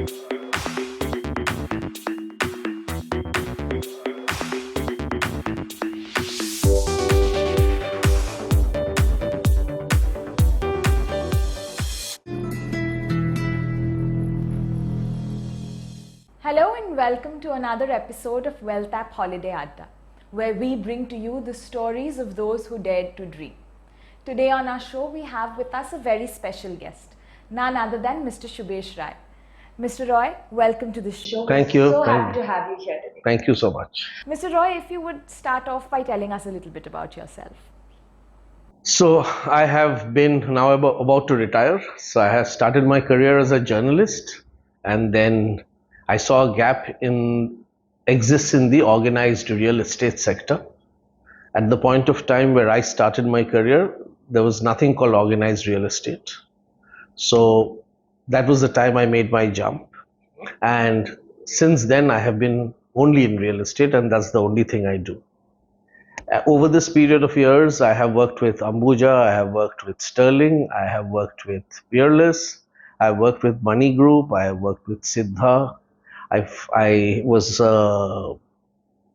Hello and welcome to another episode of Wealthapp Holiday Adda, where we bring to you the stories of those who dared to dream. Today on our show, we have with us a very special guest, none other than Mr. Subesh Ray. Mr. Roy, welcome to the show. Thank you. So happy to have you here today. Thank you so much. Mr. Roy, if you would start off by telling us a little bit about yourself. So I have been now about to retire. So I have started my career as a journalist, and then I saw a gap exists in the organized real estate sector. At the point of time where I started my career, there was nothing called organized real estate. So that was the time I made my jump. And since then, I have been only in real estate, and that's the only thing I do. Over this period of years, I have worked with Ambuja, I have worked with Sterling, I have worked with Peerless, I have worked with Money Group, I have worked with Siddha. I was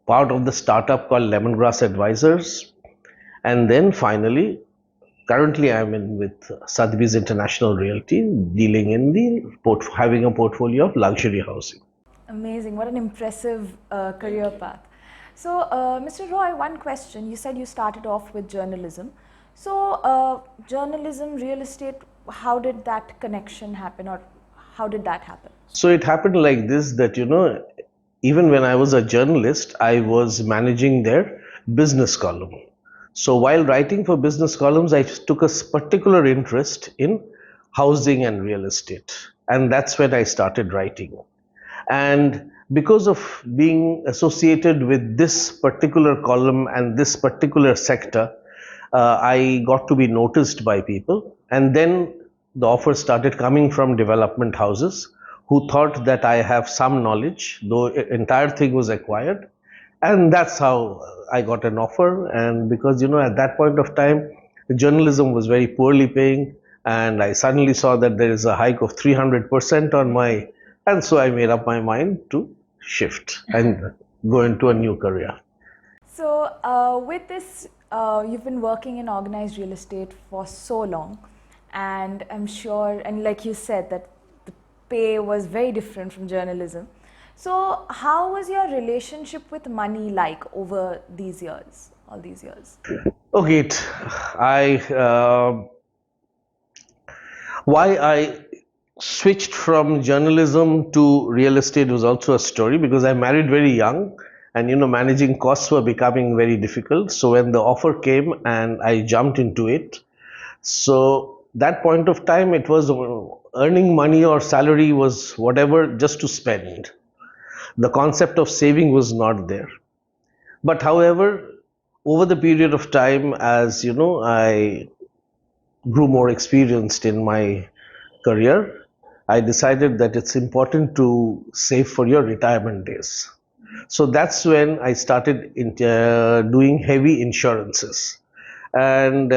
part of the startup called Lemongrass Advisors. And then finally, currently I'm in with Sotheby's International Realty, dealing in having a portfolio of luxury housing. Amazing, what an impressive career path. So, Mr. Roy, one question. You said you started off with journalism. So, journalism, real estate, how did that connection happen, or how did that happen? So it happened like this, that, even when I was a journalist, I was managing their business column. So while writing for business columns, I took a particular interest in housing and real estate. And that's when I started writing. And because of being associated with this particular column and this particular sector, I got to be noticed by people. And then the offers started coming from development houses who thought that I have some knowledge, though entire thing was acquired. And that's how I got an offer. And because, at that point of time, journalism was very poorly paying. And I suddenly saw that there is a hike of 300% and so I made up my mind to shift and go into a new career. So with this, you've been working in organized real estate for so long. And I'm sure, and like you said, that the pay was very different from journalism. So how was your relationship with money like over these years, all these years? Okay, why I switched from journalism to real estate was also a story, because I married very young, and managing costs were becoming very difficult. So when the offer came and I jumped into it, so that point of time, it was earning money or salary was whatever, just to spend. The concept of saving was not there. But however, over the period of time, as I grew more experienced in my career, I decided that it's important to save for your retirement days. So that's when I started doing heavy insurances. And,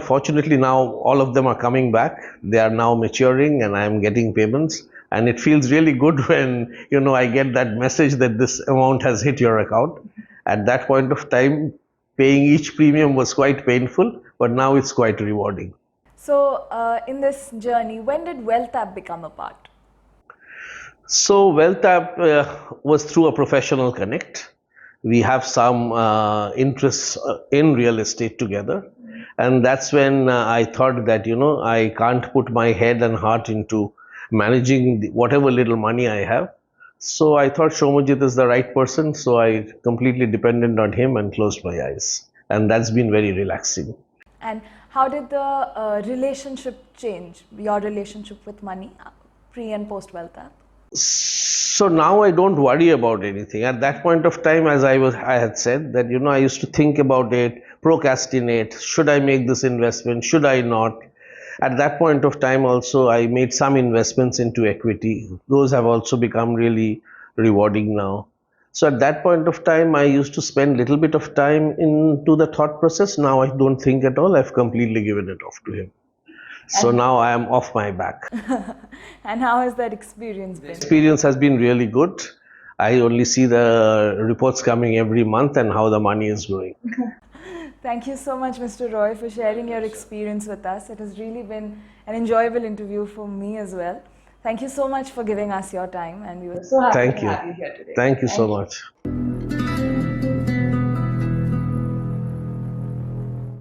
fortunately now all of them are coming back. They are now maturing and I'm getting payments. And it feels really good when, I get that message that this amount has hit your account. At that point of time, paying each premium was quite painful, but now it's quite rewarding. So in this journey, when did Wealthapp become a part? So Wealthapp was through a professional connect. We have some interests in real estate together. And that's when I thought that, I can't put my head and heart into managing whatever little money I have. So I thought Shomajit is the right person. So I completely depended on him and closed my eyes. And that's been very relaxing. And how did the relationship change, your relationship with money, pre and post Wealthapp? So now I don't worry about anything. At that point of time, as I had said that, I used to think about it, procrastinate. Should I make this investment? Should I not? At that point of time also, I made some investments into equity. Those have also become really rewarding now. So at that point of time, I used to spend a little bit of time into the thought process. Now I don't think at all. I've completely given it off to him. So now I am off my back. And how has that experience been? Experience has been really good. I only see the reports coming every month and how the money is growing. Thank you so much, Mr. Roy, for sharing your experience with us. It has really been an enjoyable interview for me as well. Thank you so much for giving us your time, and we were so happy Thank to you. have you here today. Thank you so much.